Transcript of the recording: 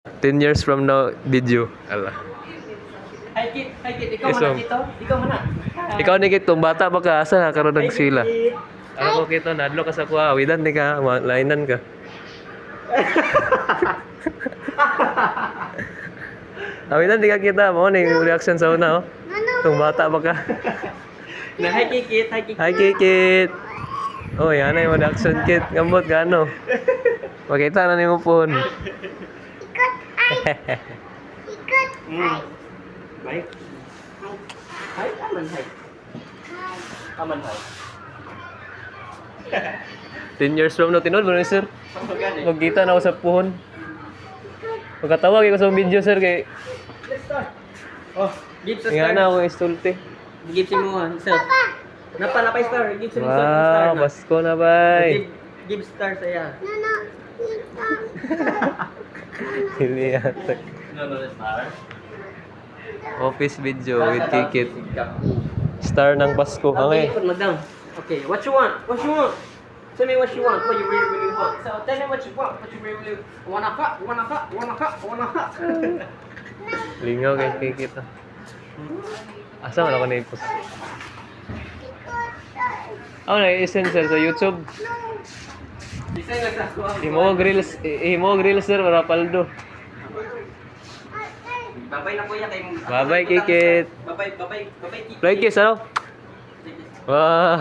10 years from now, video. Ala. Hi kid, ikaw Isom. mana dito? Ikaw mana? Ikaw ni kitong bata ba ka? Asa na karon ng sila? Ako ko kito, nadlo ka sa kuha. Awidan ni ka, lainan ka. Awidan di ka kita. Mo ni reaction sa una, oh. Itong bata ba ka? Na hi kid, hi kid. Hi, Kikit. Oh, yan na yung reaction kit. Gambot ka, ano? Makita na niyo phone. Baik. Hai, aman hai. Aman hai. 10 years from now, tinod mo na, sir. Pagani. Magkita na ako sa puhon. Pagkatawag ko sa video, sir, kay Oh, give sa nga star. na ako istulte. Give si mo, sir. Napa star, give si mo star. Wow, Pasko na, bay. Give star sa iya. Hindi yata. No, star. Office video with Kikit. Star ng Pasko. Okay. Put down. Okay, what you want? What you want? Tell me what you want. What you really want. So tell me what you want. What you really wanna cut? Wanna cut? Wanna cut? Wanna cut? Lingaw kay Kikit. Ah. Asa man ako na-post? Ako na-send, sir, sa YouTube. Design lang sa ako. Imo grills, sir, para paldo. Babay na kuya kay Bye-bye, Kikit. Babay, Kikit. Fly kiss, ano? Wow.